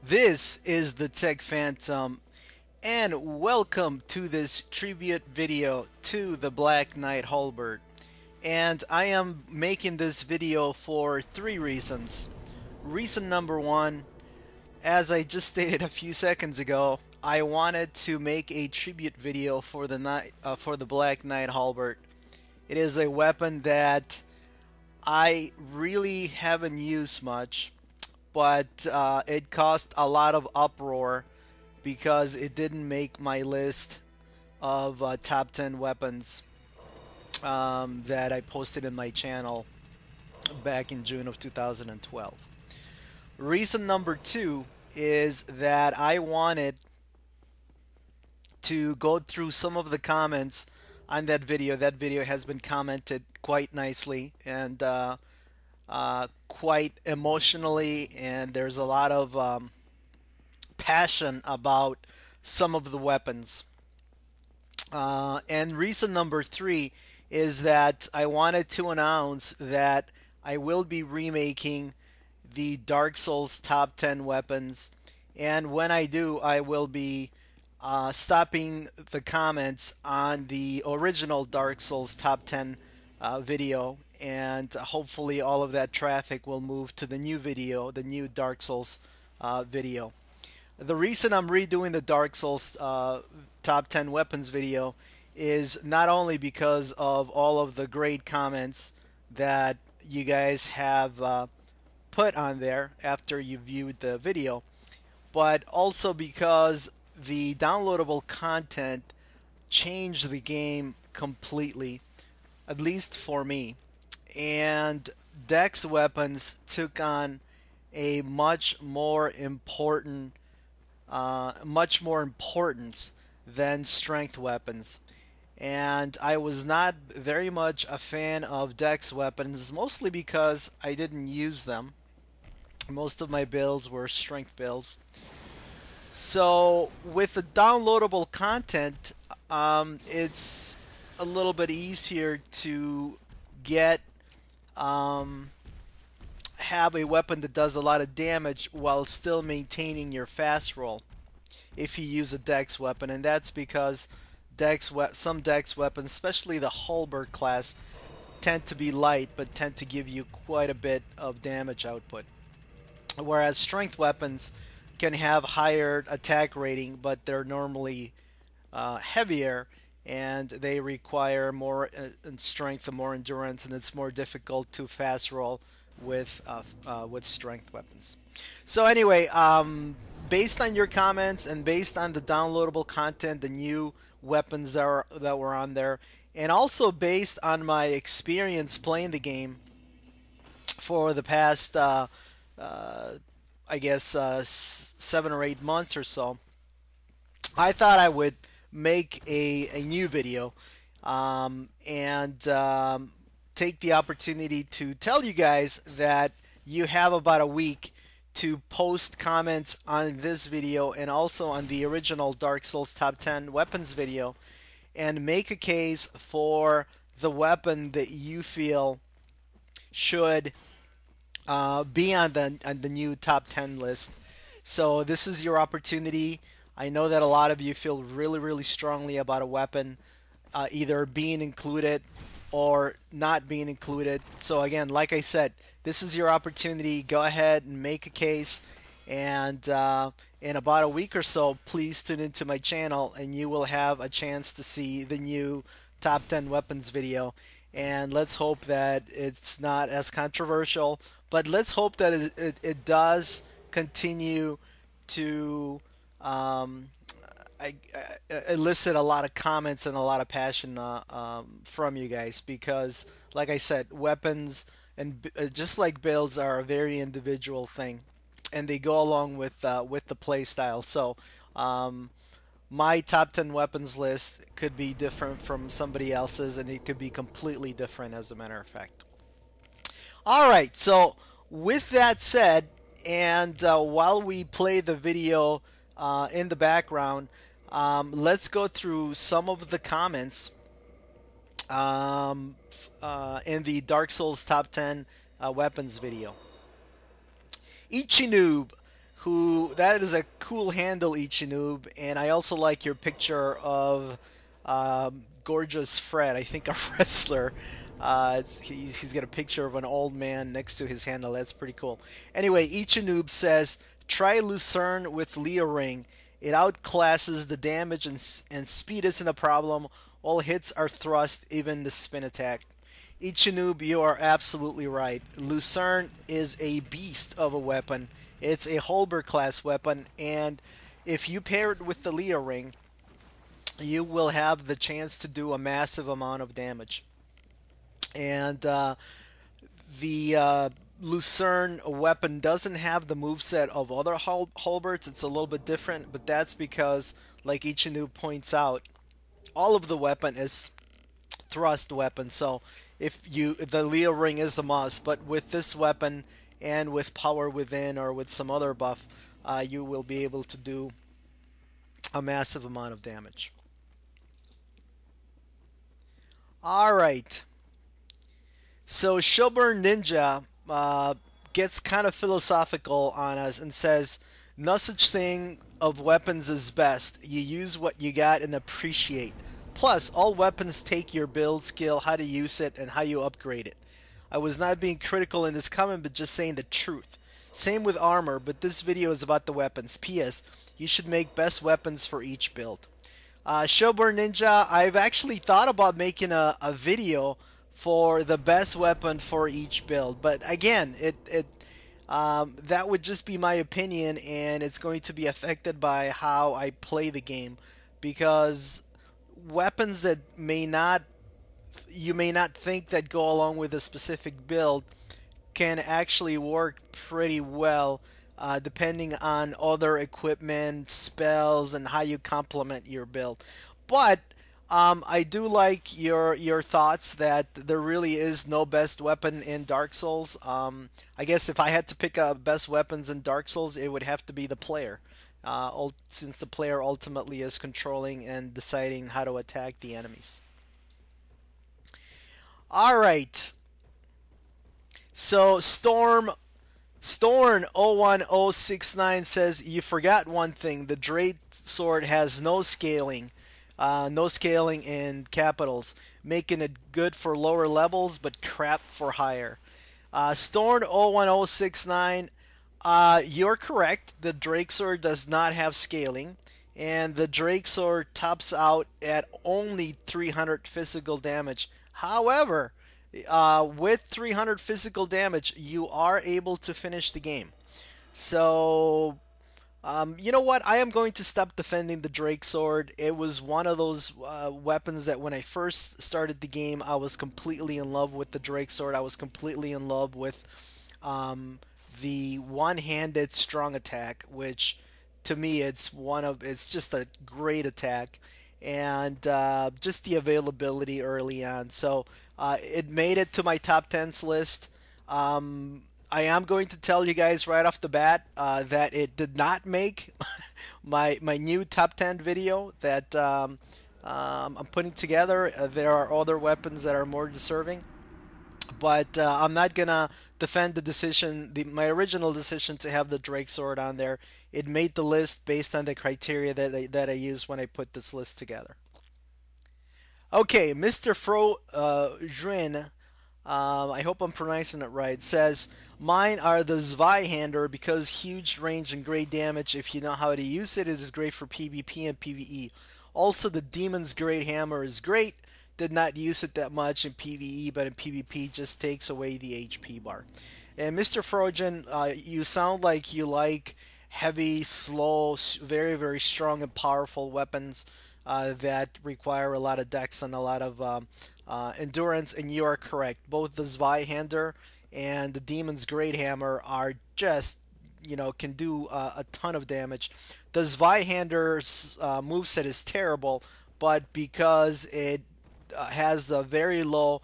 This is the Tech Phantom, and welcome to this tribute video to the Black Knight Halberd. And I am making this video for three reasons. Reason number one, as I just stated a few seconds ago, I wanted to make a tribute video for the Black Knight Halberd. It is a weapon that I really haven't used much, but it caused a lot of uproar because it didn't make my list of top 10 weapons that I posted in my channel back in June of 2012. Reason number two is that I wanted to go through some of the comments on that video. That video has been commented quite nicely and quite emotionally, and there's a lot of passion about some of the weapons. And reason number three is that I wanted to announce that I will be remaking the Dark Souls top 10 weapons, and when I do, I will be stopping the comments on the original Dark Souls top 10 video, and hopefully all of that traffic will move to the new video, the new Dark Souls video. The reason I'm redoing the Dark Souls top 10 weapons video is not only because of all of the great comments that you guys have put on there after you viewed the video, but also because the downloadable content changed the game completely, at least for me. And Dex weapons took on a much more importance than strength weapons. And I was not very much a fan of Dex weapons, mostly because I didn't use them. Most of my builds were strength builds. So with the downloadable content, it's a little bit easier to get have a weapon that does a lot of damage while still maintaining your fast roll if you use a dex weapon, and that's because some dex weapons, especially the halberd class, tend to be light but tend to give you quite a bit of damage output, whereas strength weapons can have higher attack rating, but they're normally heavier, and they require more strength and more endurance, and it's more difficult to fast roll with strength weapons. So anyway, based on your comments and based on the downloadable content, the new weapons that were on there, and also based on my experience playing the game for the past I guess 7 or 8 months or so, I thought I would make a new video and take the opportunity to tell you guys that you have about a week to post comments on this video and also on the original Dark Souls top 10 weapons video, and make a case for the weapon that you feel should be on the new top 10 list. So this is your opportunity. I know that a lot of you feel really strongly about a weapon either being included or not being included. So again, like I said, this is your opportunity. Go ahead and make a case, and in about a week or so, please tune into my channel and you will have a chance to see the new top 10 weapons video. And let's hope that it's not as controversial, but let's hope that it does continue to elicit a lot of comments and a lot of passion from you guys, because like I said, weapons and just like builds are a very individual thing, and they go along with the play style. So my top 10 weapons list could be different from somebody else's, and it could be completely different, as a matter of fact. Alright, so with that said, and while we play the video in the background, let's go through some of the comments in the Dark Souls top 10 weapons video. Ichinoob, who that is a cool handle, Ichinoob, and I also like your picture of gorgeous Fred. I think a wrestler. He's got a picture of an old man next to his handle. That's pretty cool. Anyway, Ichinoob says try Lucerne with Leo Ring. It outclasses the damage and speed isn't a problem. All hits are thrust, even the spin attack. Ichinoob, you are absolutely right. Lucerne is a beast of a weapon. It's a Halberd class weapon, and if you pair it with the Leo Ring, you will have the chance to do a massive amount of damage. And the Lucerne weapon doesn't have the moveset of other halberds. It's a little bit different, but that's because, like Ichinoob points out, all of the weapon is thrust weapon. So if the Leo Ring is a must, but with this weapon and with Power Within or with some other buff, you will be able to do a massive amount of damage. All right. So Shelburne Ninja gets kind of philosophical on us and says, "No such thing of weapons is best. You use what you got and appreciate. Plus, all weapons take your build skill, how to use it, and how you upgrade it." I was not being critical in this comment, but just saying the truth. Same with armor, but this video is about the weapons. P.S. You should make best weapons for each build. Shelburne Ninja, I've actually thought about making a video for the best weapon for each build, but again, that would just be my opinion, and it's going to be affected by how I play the game, because weapons that you may not think that go along with a specific build can actually work pretty well depending on other equipment, spells, and how you complement your build. But I do like your thoughts that there really is no best weapon in Dark Souls. I guess if I had to pick best weapons in Dark Souls, it would have to be the player. Since the player ultimately is controlling and deciding how to attack the enemies. All right. So Storn01069 says you forgot one thing. The Drake Sword has no scaling. No scaling in capitals, making it good for lower levels but crap for higher. Storn01069, you're correct. The Drake Sword does not have scaling, and the Drake Sword tops out at only 300 physical damage. However, with 300 physical damage, you are able to finish the game. So, you know what? I am going to stop defending the Drake Sword. It was one of those weapons that when I first started the game, I was completely in love with the Drake Sword. I was completely in love with the one-handed strong attack, which to me it's just a great attack, and just the availability early on. So it made it to my top 10s list. I am going to tell you guys right off the bat that it did not make my new top 10 video that I'm putting together. There are other weapons that are more deserving, but I'm not gonna defend the decision, my original decision to have the Drake Sword on there. It made the list based on the criteria that I used when I put this list together. Okay, Mr. Fro Juin, I hope I'm pronouncing it right, says, "Mine are the Zweihander because huge range and great damage. If you know how to use it, it is great for PvP and PvE. Also, the Demon's Great Hammer is great. Did not use it that much in PvE, but in PvP just takes away the HP bar." And Mr. Frojan, you sound like you like heavy, slow, very, very strong and powerful weapons that require a lot of dex and a lot of endurance, and you are correct. Both the Zweihander and the Demon's Great Hammer are just, can do a ton of damage. The Zweihander's moveset is terrible, but because it has a very low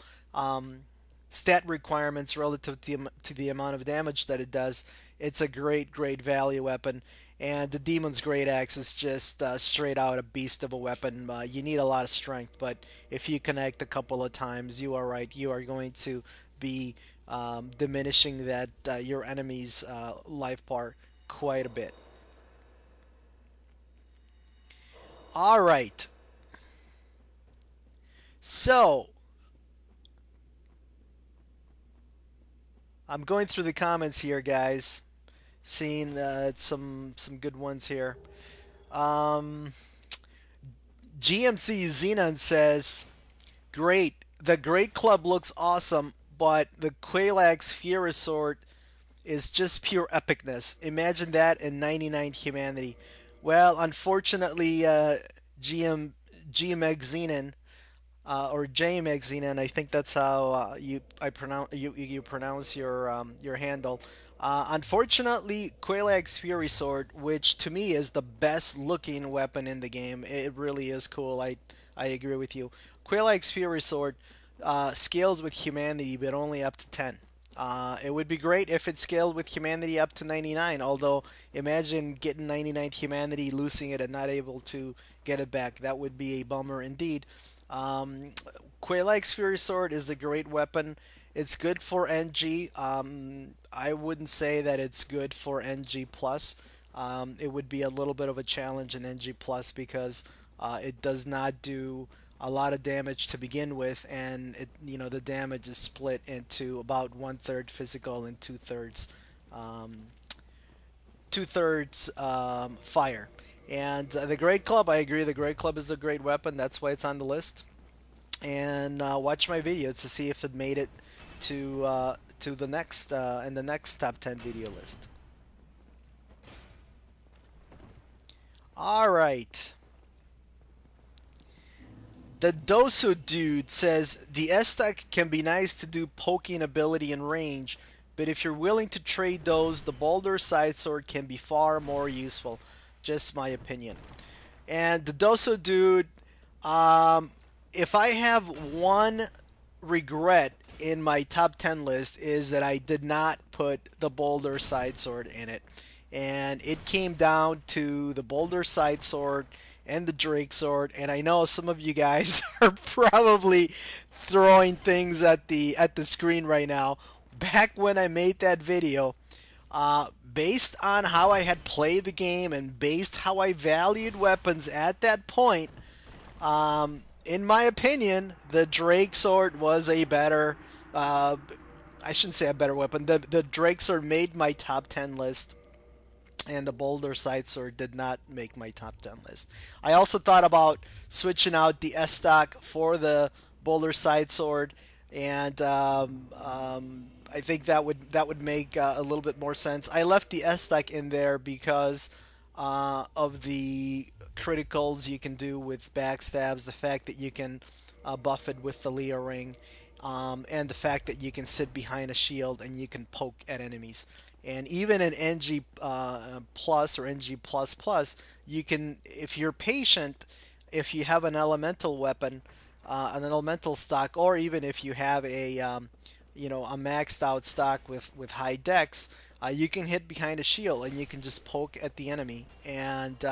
stat requirements relative to the amount of damage that it does, it's a great, great value weapon. And the Demon's Great Axe is just straight out a beast of a weapon. You need a lot of strength, but if you connect a couple of times, you are right. You are going to be diminishing your enemy's life bar quite a bit. All right. So, I'm going through the comments here, guys. Seeing some good ones here. Um, GMC Xenon says, "Great. The Great Club looks awesome, but the Quelaag's Fury Sword is just pure epicness. Imagine that in 99 humanity." Well, unfortunately, GMX Xenon, or JMX Xenon, I think that's how you pronounce your handle. Unfortunately, Quelaag's Fury Sword, which to me is the best looking weapon in the game, it really is cool. I agree with you. Quelaag's Fury Sword scales with humanity, but only up to 10. It would be great if it scaled with humanity up to 99, although imagine getting 99 humanity, losing it, and not able to get it back. That would be a bummer indeed. Um, Quelaag's Fury Sword is a great weapon. It's good for NG. I wouldn't say that it's good for NG plus. It would be a little bit of a challenge in NG plus because it does not do a lot of damage to begin with, and the damage is split into about 1/3 physical and um, 2/3 fire. And the Great Club, I agree. The Great Club is a great weapon. That's why it's on the list. And watch my videos to see if it made it to the next in the next top 10 video list. All right. The Doso dude says the S-Stack can be nice to do poking ability and range, but if you're willing to trade those, the Boulder Side Sword can be far more useful. Just my opinion. And the Doso dude, if I have one regret in my top 10 list is that I did not put the Boulder Side Sword in it. And it came down to the Boulder Side Sword and the Drake Sword, and I know some of you guys are probably throwing things at the screen right now. Back when I made that video, based on how I had played the game and based how I valued weapons at that point, in my opinion, the Drake Sword was a better. I shouldn't say a better weapon. The Drake Sword made my top 10 list, and the Boulder Side Sword did not make my top 10 list. I also thought about switching out the S-Stock for the Boulder Side Sword, and I think that would make a little bit more sense. I left the S-Stock in there because of the criticals you can do with backstabs, the fact that you can buff it with the Leo Ring, and the fact that you can sit behind a shield and you can poke at enemies. And even in NG plus or NG plus plus, you can, if you're patient, if you have an elemental weapon, an elemental stock, or even if you have a maxed out stock with high dex, you can hit behind a shield and you can just poke at the enemy. And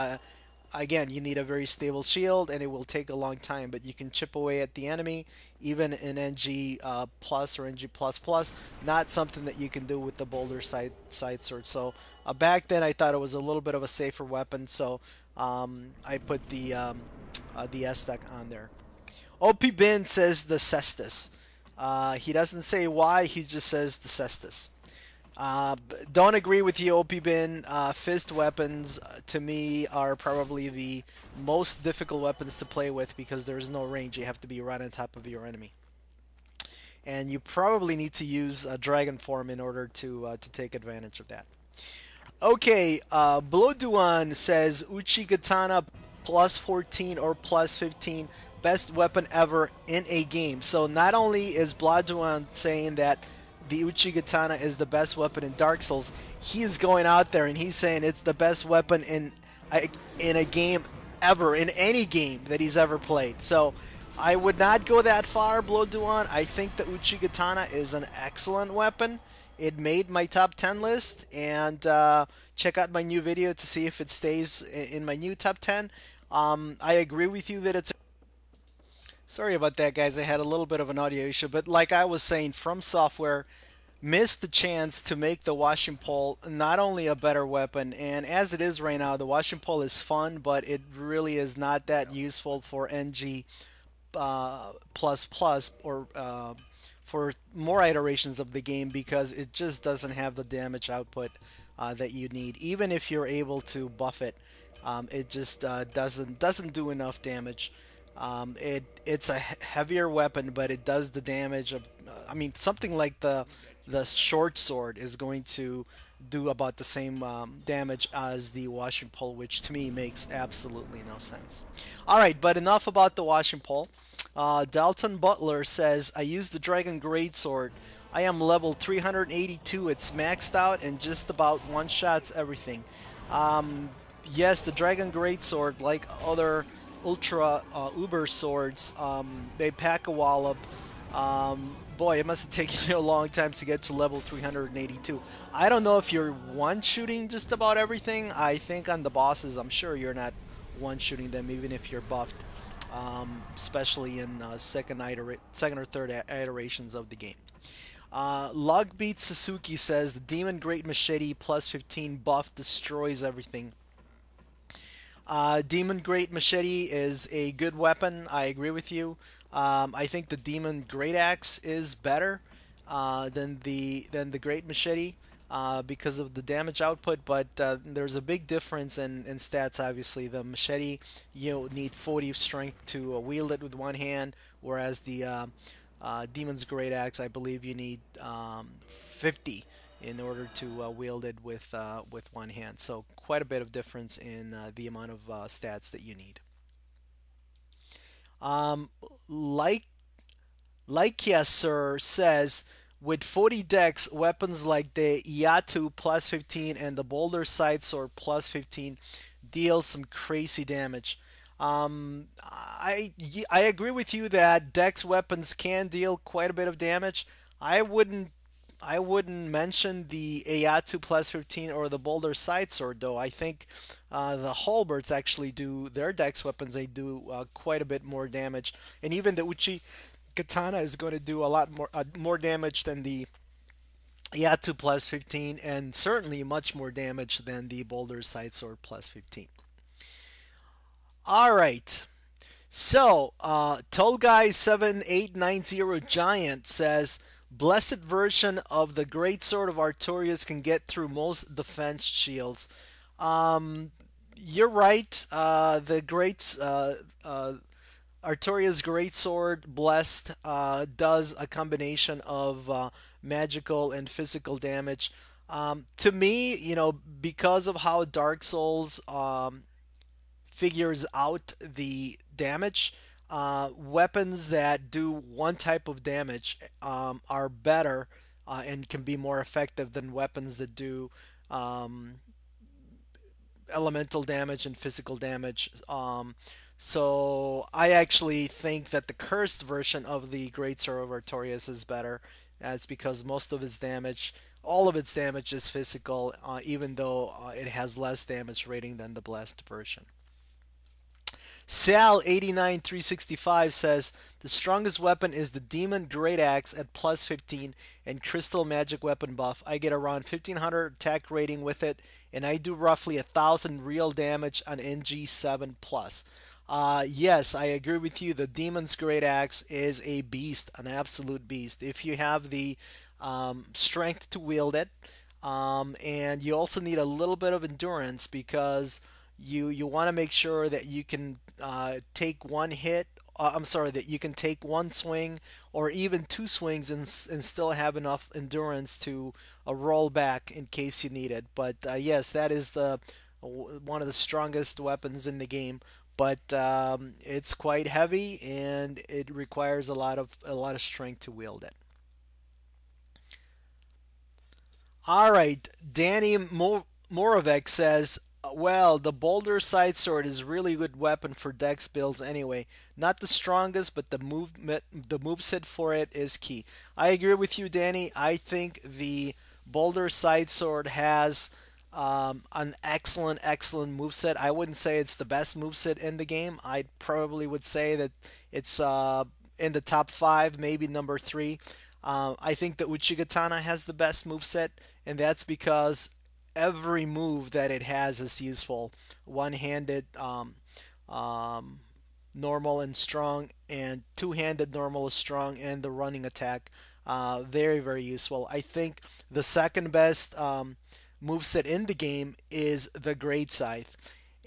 again, you need a very stable shield, and it will take a long time, but you can chip away at the enemy, even in NG plus or NG plus plus. Not something that you can do with the Boulder side sword. So back then, I thought it was a little bit of a safer weapon, so I put the S-Stack on there. OP Bin says the Cestus. He doesn't say why, he just says the Cestus. Don't agree with you, OP Bin. Fist weapons, to me, are probably the most difficult weapons to play with because there is no range. You have to be right on top of your enemy. And you probably need to use a Dragon Form in order to take advantage of that. Okay, Bloduan says Uchi Katana plus 14 or plus 15, best weapon ever in a game. So not only is Bloduan saying that the Uchi Katana is the best weapon in Dark Souls, he is going out there and he's saying it's the best weapon in a game ever, in any game that he's ever played. So I would not go that far, Bloduan. I think the Uchi Katana is an excellent weapon. It made my top 10 list, and check out my new video to see if it stays in my new top 10. I agree with you that it's... Sorry about that, guys. I had a little bit of an audio issue, but like I was saying, From Software missed the chance to make the washing pole not only a better weapon, and as it is right now, the washing pole is fun, but it really is not that useful for NG plus plus or for more iterations of the game because it just doesn't have the damage output that you need. Even if you're able to buff it, it just doesn't do enough damage. It's a heavier weapon, but it does the damage of. I mean, something like the short sword is going to do about the same damage as the washing pole, which to me makes absolutely no sense. All right, but enough about the washing pole. Dalton Butler says, I use the Dragon Greatsword. I am level 382. It's maxed out and just about one-shots everything. Yes, the Dragon Greatsword, like other Ultra Uber swords, they pack a wallop. Boy, it must have taken you a long time to get to level 382. I don't know if you're one-shooting just about everything. I think on the bosses, I'm sure you're not one-shooting them, even if you're buffed, especially in second or third iterations of the game. Logbeat Suzuki says, the Demon Great Machete plus 15 buff destroys everything. Demon Great Machete is a good weapon. I agree with you. I think the Demon Great Axe is better than the Great Machete because of the damage output. But there's a big difference in stats. Obviously, the machete you need 40 strength to wield it with one hand, whereas the Demon's Great Axe, I believe you need 50 in order to wield it with one hand. So quite a bit of difference in the amount of stats that you need. Um, like yes sir says, with 40 dex, weapons like the Yatu plus 15 and the Boulder Side Sword plus 15 deal some crazy damage. I agree with you that dex weapons can deal quite a bit of damage. I wouldn't I wouldn't mention the Ayatu plus 15 or the Boulder Side Sword, though. I think the Halberds actually do, their dex weapons, they do quite a bit more damage. And even the Uchi Katana is going to do a lot more damage than the Ayatu plus 15, and certainly much more damage than the Boulder Side Sword plus 15. All right. So, Tall Guy 7890 Giant says, Blessed version of the Great Sword of Artorias can get through most defense shields. Um, you're right. The Great Artoria's Great Sword Blessed does a combination of magical and physical damage. To me, because of how Dark Souls figures out the damage. Weapons that do one type of damage are better and can be more effective than weapons that do um, elemental damage and physical damage. So I actually think that the cursed version of the Great Sword of Artorias is better. That's because most of its damage, all of its damage is physical, even though it has less damage rating than the blessed version. Sal 89365 says the strongest weapon is the Demon Great Axe at plus 15 and Crystal Magic Weapon buff. I get around 1500 attack rating with it, and I do roughly 1000 real damage on NG7 plus. Yes, I agree with you. The Demon's Great Axe is a beast, an absolute beast. If you have the strength to wield it, and you also need a little bit of endurance because you want to make sure that you can take one hit. I'm sorry, that you can take one swing or even two swings and still have enough endurance to roll back in case you need it. But yes, that is the one of the strongest weapons in the game. But it's quite heavy and it requires a lot of strength to wield it. All right, Danny Moravec says, well, the Boulder Side Sword is a really good weapon for dex builds anyway. Not the strongest, but the moveset for it is key. I agree with you, Danny. I think the Boulder Side Sword has an excellent moveset. I wouldn't say it's the best moveset in the game. I probably would say that it's in the top five, maybe number three. I think the Katana has the best moveset, and that's because every move that it has is useful. One-handed, um, normal and strong, and two-handed normal is strong, and the running attack, very very useful. I think the second best moveset in the game is the Great Scythe.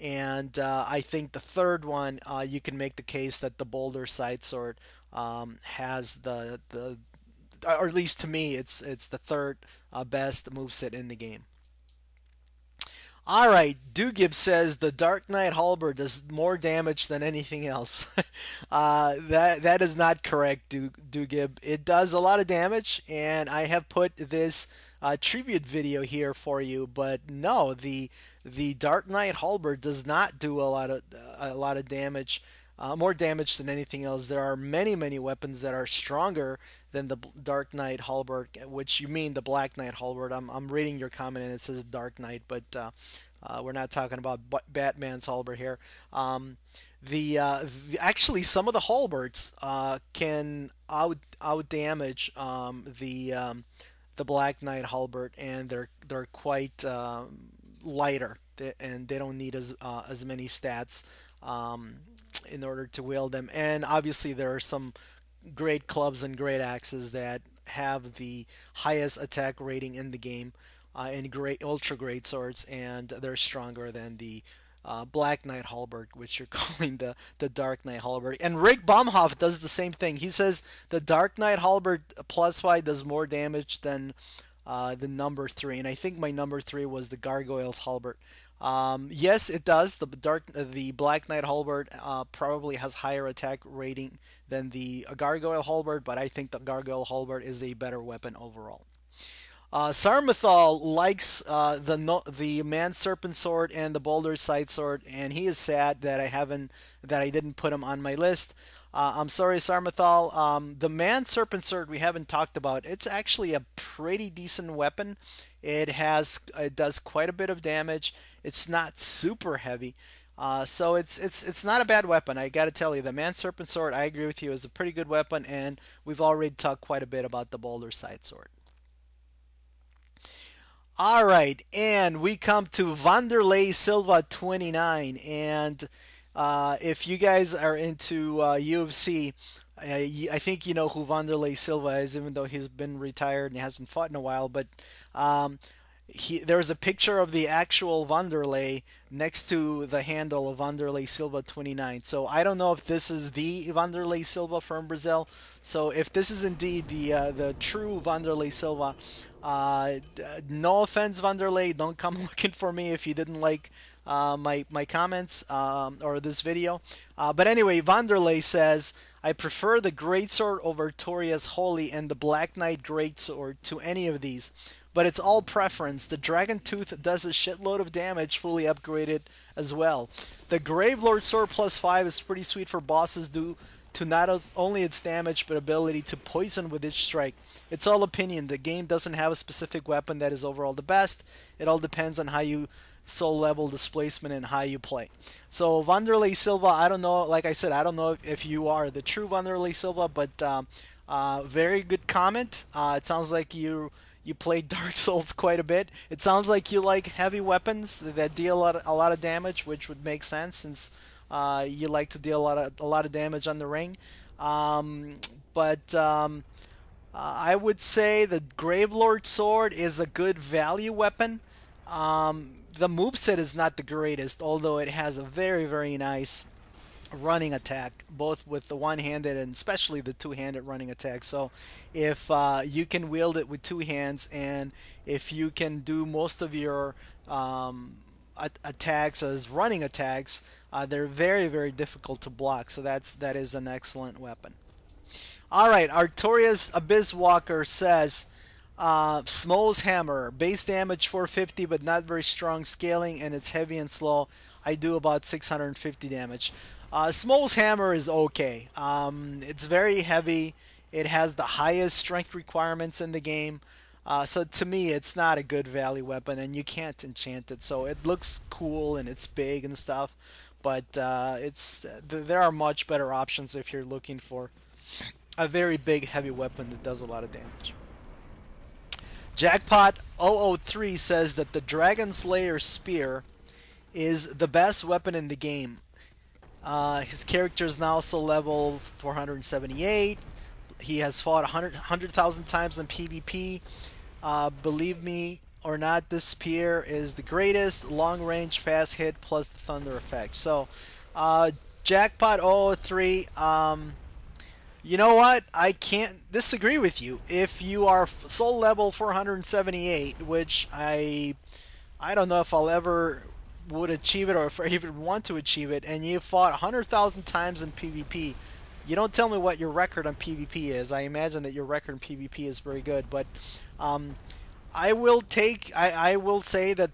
And I think the third one, you can make the case that the Boulder Side Sword has or at least to me, it's the third best moveset in the game. All right, Dugib says the Dark Knight Halberd does more damage than anything else. That is not correct, Dugib. It does a lot of damage, and I have put this tribute video here for you. But no, the Dark Knight Halberd does not do a lot of damage. More damage than anything else. There are many, many weapons that are stronger than the Dark Knight Halberd, which you mean the Black Knight Halberd. I'm reading your comment and it says Dark Knight, but we're not talking about Batman's Halberd here. Actually, some of the Halberds can out damage the Black Knight Halberd, and they're quite lighter, and they don't need as many stats in order to wield them. And obviously, there are some great clubs and great axes that have the highest attack rating in the game, and great ultra great swords, and they're stronger than the Black Knight Halberd, which you're calling the Dark Knight Halberd. And Rick Baumhoff does the same thing. He says the Dark Knight Halberd plus 5 does more damage than the number 3, and I think my number 3 was the Gargoyle's Halberd. Yes, it does. The Black Knight Halberd probably has higher attack rating than the Gargoyle Halberd, but I think the Gargoyle Halberd is a better weapon overall. Sarmathal likes the Man Serpent Sword and the Boulder Side Sword, and he is sad that I didn't put him on my list. I'm sorry, Sarmathal. The Man Serpent Sword we haven't talked about. It's actually a pretty decent weapon. It does quite a bit of damage. It's not super heavy. So it's not a bad weapon. I got to tell you, the Man Serpent Sword, I agree with you, is a pretty good weapon, and we've already talked quite a bit about the Boulder Side Sword. All right, and we come to Vanderlei Silva 29, and if you guys are into UFC, I think you know who Vanderlei Silva is, even though he's been retired and he hasn't fought in a while. But um, there was a picture of the actual Vanderlei next to the handle of Vanderlei Silva 29. So I don't know if this is the Vanderlei Silva from Brazil. So if this is indeed the true Vanderlei Silva, no offense, Vanderlei, don't come looking for me if you didn't like my comments or this video. But anyway, Vanderlei says, I prefer the Greatsword over Toria's Holy and the Black Knight Greatsword to any of these. But it's all preference. The Dragon Tooth does a shitload of damage, fully upgraded as well. The Gravelord Sword plus 5 is pretty sweet for bosses due to not only its damage but ability to poison with each strike. It's all opinion. The game doesn't have a specific weapon that is overall the best. It all depends on how you soul level displacement and how you play. So Vanderlei Silva, I don't know, like I said, I don't know if you are the true Vanderlei Silva, but very good comment. It sounds like you played Dark Souls quite a bit. It sounds like you like heavy weapons that deal a lot of damage, which would make sense since you like to deal a lot of damage on the ring. But I would say the Gravelord Sword is a good value weapon. The moveset is not the greatest, although it has a very, very nice running attack, both with the one-handed and especially the two-handed running attack. So if you can wield it with two hands, and if you can do most of your attacks as running attacks, they're very, very difficult to block. So that is an excellent weapon. All right, Artorias Abyss Walker says, Smo's Hammer, base damage 450 but not very strong scaling, and it's heavy and slow. I do about 650 damage. Smo's Hammer is okay. It's very heavy. It has the highest strength requirements in the game. So to me, it's not a good value weapon, and you can't enchant it. So it looks cool and it's big and stuff, but there are much better options if you're looking for a very big heavy weapon that does a lot of damage. Jackpot 003 says that the Dragon Slayer Spear is the best weapon in the game. His character is now also level 478. He has fought 100,000 times in PvP. Believe me or not, this spear is the greatest long range fast hit plus the thunder effect. So, Jackpot 003, you know what? I can't disagree with you. If you are soul level 478, which I don't know if I'll ever would achieve it or if I even want to achieve it, and you fought 100,000 times in PvP, you don't tell me what your record on PvP is. I imagine that your record in PvP is very good, but um, I will say that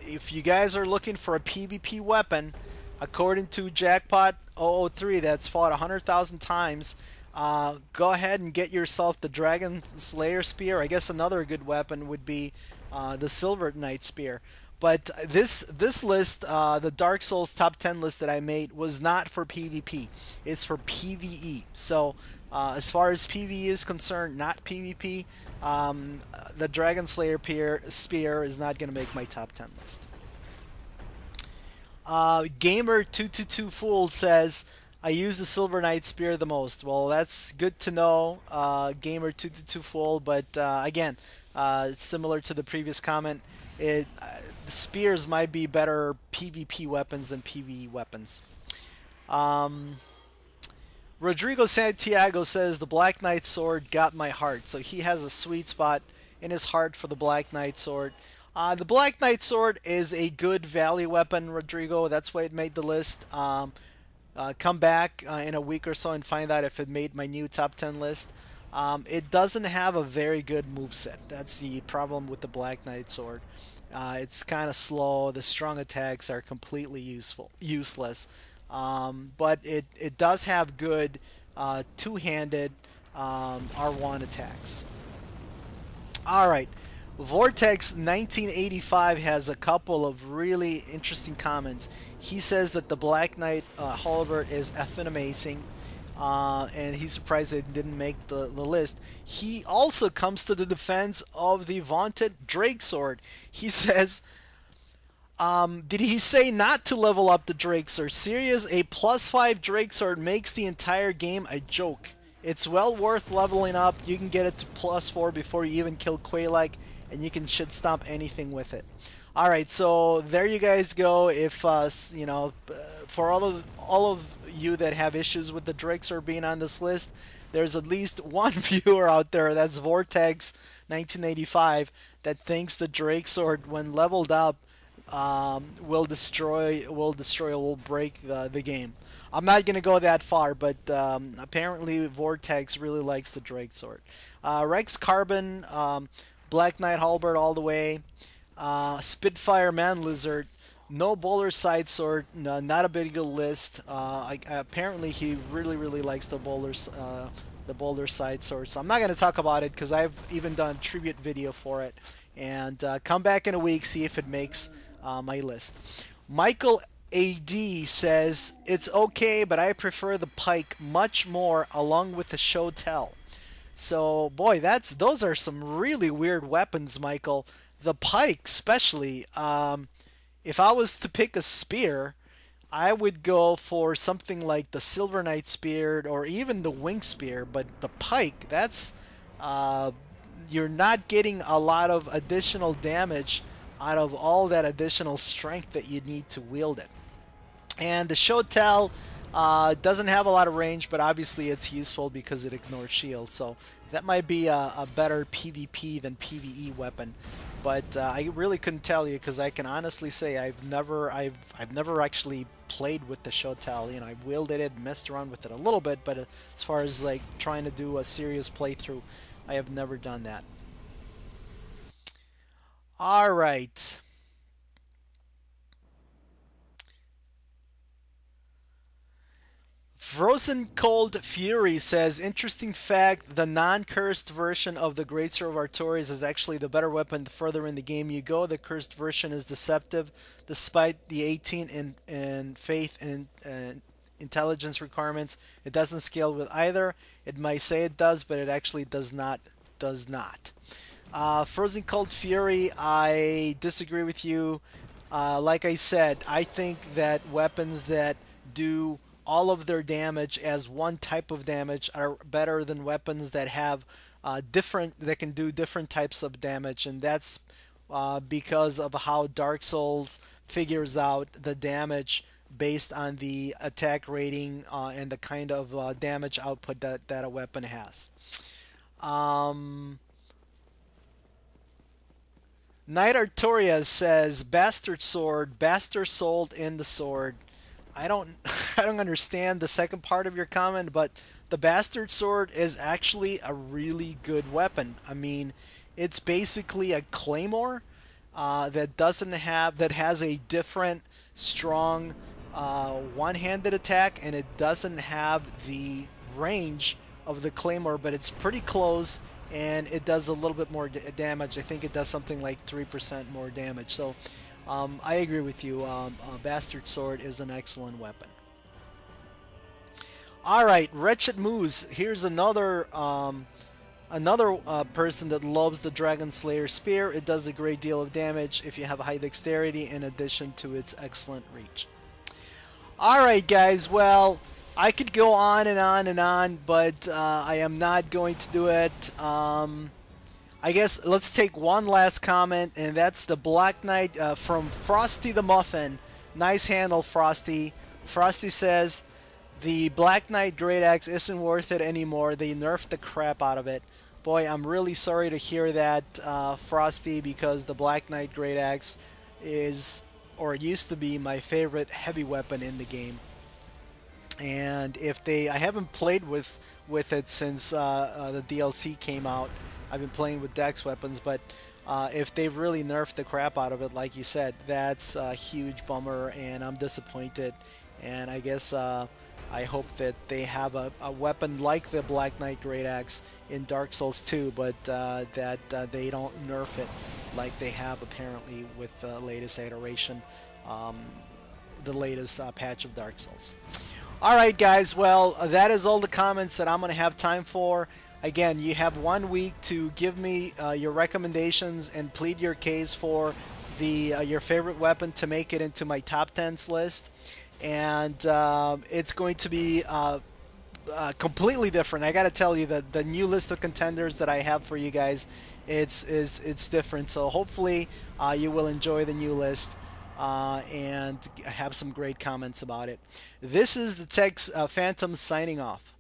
if you guys are looking for a PvP weapon, according to Jackpot 003, that's fought 100,000 times. Go ahead and get yourself the Dragon Slayer Spear. I guess another good weapon would be the Silver Knight Spear. But this list, the Dark Souls top 10 list that I made, was not for PvP. It's for PvE. So as far as PvE is concerned, not PvP, the Dragon Slayer Spear is not going to make my top 10 list. Gamer222 Fool says, I use the Silver Knight Spear the most. Well, that's good to know, Gamer222 Fool, but again, similar to the previous comment, spears might be better PvP weapons than PvE weapons. Rodrigo Santiago says, the Black Knight Sword got my heart. So he has a sweet spot in his heart for the Black Knight Sword. The Black Knight Sword is a good value weapon, Rodrigo. That's why it made the list. Come back in a week or so and find out if it made my new top 10 list. It doesn't have a very good moveset. That's the problem with the Black Knight Sword. It's kind of slow. The strong attacks are completely useless. But it does have good two-handed R1 attacks. Alright, Vortex 1985 has a couple of really interesting comments. He says that the Black Knight Halberd is effing amazing. And he's surprised it didn't make the list. He also comes to the defense of the vaunted Drake Sword. He says, did he say not to level up the Drake Sword? Serious, a +5 Drake Sword makes the entire game a joke. It's well worth leveling up. You can get it to +4 before you even kill Quelaag, and you can shit stomp anything with it. Alright, so there you guys go. If, you know, for all of you that have issues with the Drake Sword being on this list, there's at least one viewer out there, that's Vortex 1985, that thinks the Drake Sword, when leveled up, will break the game. I'm not gonna go that far, but apparently Vortex really likes the Drake Sword. Rex Carbon, Black Knight Halberd all the way. Spitfire Man Lizard, no Bowler Side Sword, no, not a big list. Apparently he really likes the Bowler Side Sword. So I'm not going to talk about it because I've even done a tribute video for it. And come back in a week, see if it makes my list. Michael AD says, it's okay, but I prefer the pike much more along with the show tell. So boy, those are some really weird weapons, Michael. The pike, especially, if I was to pick a spear, I would go for something like the Silver Knight Spear or even the Wing Spear. But the pike, you're not getting a lot of additional damage out of all that additional strength that you need to wield it. And the Shotel doesn't have a lot of range, but obviously it's useful because it ignores shield. So that might be a better PvP than PvE weapon. But I really couldn't tell you because I can honestly say I've never actually played with the Shotel. You know, I've wielded it, messed around with it a little bit, but as far as like trying to do a serious playthrough, I have never done that. All right. Frozen Cold Fury says, interesting fact, the non-cursed version of the Great Sword of Artorias is actually the better weapon the further in the game you go. The cursed version is deceptive, despite the 18 in faith and intelligence requirements. It doesn't scale with either. It might say it does, but it actually does not. Does not. Frozen Cold Fury, I disagree with you. Like I said, I think that weapons that do all of their damage as one type of damage are better than weapons that have that can do different types of damage, and that's because of how Dark Souls figures out the damage based on the attack rating and the kind of damage output that a weapon has. Um, Knight Artorias says, "Bastard sword, bastard sold in the sword." I don't, I don't understand the second part of your comment, but the bastard sword is actually a really good weapon. I mean, it's basically a claymore that has a different strong one-handed attack, and it doesn't have the range of the claymore, but it's pretty close, and it does a little bit more damage. I think it does something like 3% more damage. So I agree with you. Bastard Sword is an excellent weapon. All right, Wretched Moose. Here's another person that loves the Dragon Slayer Spear. It does a great deal of damage if you have a high dexterity in addition to its excellent reach. All right, guys. Well, I could go on and on and on, but I am not going to do it. I guess let's take one last comment, and that's the Black Knight from Frosty the Muffin. Nice handle, Frosty. Frosty says, "The Black Knight Great Axe isn't worth it anymore. They nerfed the crap out of it." Boy, I'm really sorry to hear that, Frosty, because the Black Knight Great Axe is, or used to be, my favorite heavy weapon in the game. And I haven't played with it since the DLC came out. I've been playing with dex weapons, but if they've really nerfed the crap out of it, like you said, that's a huge bummer, and I'm disappointed. And I guess I hope that they have a weapon like the Black Knight Great Axe in Dark Souls 2, but that they don't nerf it like they have apparently with the latest iteration, the latest patch of Dark Souls. Alright guys, well, that is all the comments that I'm going to have time for. Again, you have 1 week to give me your recommendations and plead your case for your favorite weapon to make it into my top 10s list. And it's going to be completely different. I got to tell you that the new list of contenders that I have for you guys, it's different. So hopefully you will enjoy the new list. And have some great comments about it. This is the Tex Phantom signing off.